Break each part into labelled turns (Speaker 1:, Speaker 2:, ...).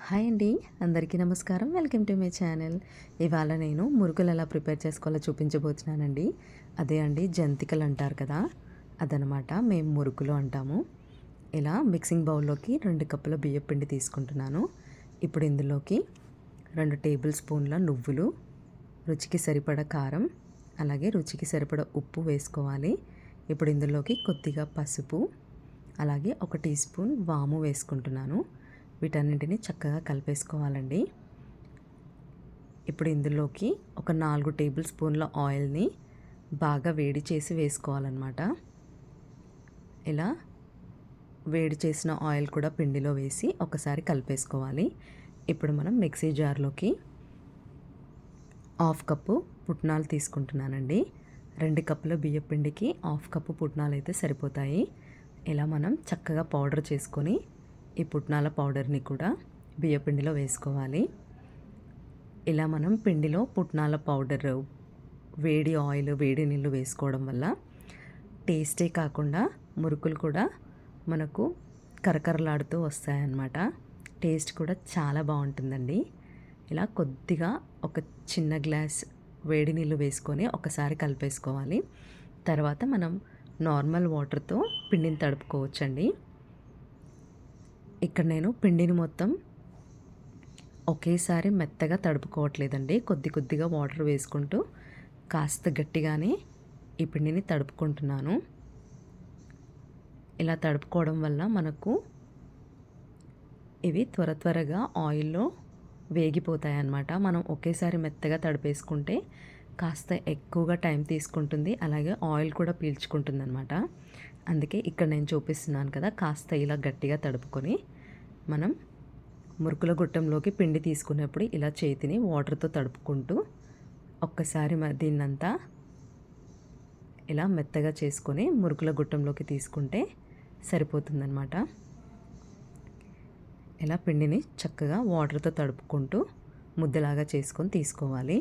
Speaker 1: Hi అండి, అందరికీ నమస్కారం. Welcome to my channel. ఇవాళ నేను మురుకులు ఎలా ప్రిపేర్ చేసుకోవాలో చూపించబోతున్నానండి. అదే అండి జంతికలు అంటారు కదా, అదనమాట మేము మురుకులు అంటాము. ఇలా మిక్సింగ్ బౌల్లోకి 2 కప్పుల బియ్యం పిండి తీసుకుంటున్నాను. ఇప్పుడు ఇందులోకి 2 టేబుల్ స్పూన్ల నువ్వులు, రుచికి సరిపడ కారం, అలాగే రుచికి సరిపడ ఉప్పు వేసుకోవాలి. ఇప్పుడు ఇందులోకి కొద్దిగా పసుపు, అలాగే 1 టీ స్పూన్ వాము వేసుకుంటున్నాను. వీటన్నింటిని చక్కగా కలిపేసుకోవాలండి. ఇప్పుడు ఇందులోకి ఒక 4 టేబుల్ స్పూన్ల ఆయిల్ని బాగా వేడి చేసి వేసుకోవాలన్నమాట. ఇలా వేడి చేసిన ఆయిల్ కూడా పిండిలో వేసి ఒకసారి కలిపేసుకోవాలి. ఇప్పుడు మనం మిక్సీ జార్లోకి 1/2 కప్పు పుట్నాలు తీసుకుంటున్నానండి. 2 కప్పుల బియ్యం పిండికి 1/2 కప్పు పుట్నాలు అయితే సరిపోతాయి. ఇలా మనం చక్కగా పౌడర్ చేసుకొని ఈ పుట్నాల పౌడర్ని కూడా బియ్యపిండిలో వేసుకోవాలి. ఇలా మనం పిండిలో పుట్నాల పౌడర్, వేడి ఆయిల్, వేడి నీళ్ళు వేసుకోవడం వల్ల టేస్టే కాకుండా మురుకులు కూడా మనకు కరకరలాడుతూ వస్తాయన్నమాట. టేస్ట్ కూడా చాలా బాగుంటుందండి. ఇలా కొద్దిగా ఒక చిన్న గ్లాస్ వేడి నీళ్ళు వేసుకొని ఒకసారి కలిపేసుకోవాలి. తర్వాత మనం నార్మల్ వాటర్తో పిండిని తడుపుకోవచ్చండి. ఇక్కడ నేను పిండిని మొత్తం ఒకేసారి మెత్తగా తడుపుకోవట్లేదండి. కొద్దిగా వాటర్ వేసుకుంటూ కాస్త గట్టిగానే ఈ పిండిని తడుపుకుంటున్నాను. ఇలా తడుపుకోవడం వల్ల మనకు ఇవి త్వరగా ఆయిల్లో వేగిపోతాయి అన్నమాట. మనం ఒకేసారి మెత్తగా తడిపేసుకుంటే కాస్త ఎక్కువగా టైం తీసుకుంటుంది, అలాగే ఆయిల్ కూడా పీల్చుకుంటుంది అనమాట. అందుకే ఇక్కడ నేను చూపిస్తున్నాను కదా, కాస్త ఇలా గట్టిగా తడుపుకొని మనం మురుకుల గుట్టంలోకి పిండి తీసుకునేప్పుడు ఇలా చేతిని వాటర్తో తడుపుకుంటూ ఒక్కసారి దీన్నంతా ఇలా మెత్తగా చేసుకొని మురుకుల గుట్టంలోకి తీసుకుంటే సరిపోతుందన్నమాట. ఇలా పిండిని చక్కగా వాటర్తో తడుపుకుంటూ ముద్దలాగా చేసుకొని తీసుకోవాలి.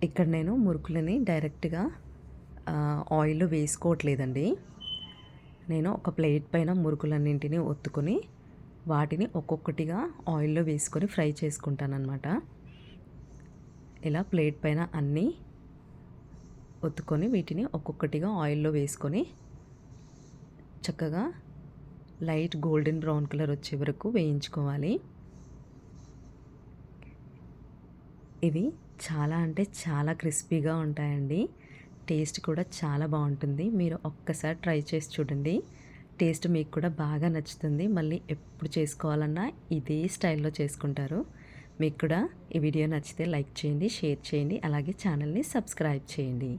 Speaker 1: ఇక్కడ నేను మురుకులని డైరెక్ట్గా ఆయిల్ వేసుకోవట్లేదండి. నేను ఒక ప్లేట్ పైన మురుకులన్నింటినీ ఒత్తుకొని వాటిని ఒక్కొక్కటిగా ఆయిల్లో వేసుకొని ఫ్రై చేసుకుంటానన్నమాట. ఇలా ప్లేట్ పైన అన్నీ ఒత్తుకొని వీటిని ఒక్కొక్కటిగా ఆయిల్లో వేసుకొని చక్కగా లైట్ గోల్డెన్ బ్రౌన్ కలర్ వచ్చే వరకు వేయించుకోవాలి. ఇవి చాలా అంటే చాలా క్రిస్పీగా ఉంటాయండి. టేస్ట్ కూడా చాలా బాగుంటుంది. మీరు ఒక్కసారి ట్రై చేసి చూడండి. టేస్ట్ మీకు కూడా బాగా నచ్చుతుంది. మళ్ళీ ఎప్పుడు చేసుకోవాలన్నా ఇదే స్టైల్లో చేసుకుంటారు. మీకు కూడా ఈ వీడియో నచ్చితే లైక్ చేయండి, షేర్ చేయండి, అలాగే ఛానల్ని సబ్స్క్రైబ్ చేయండి.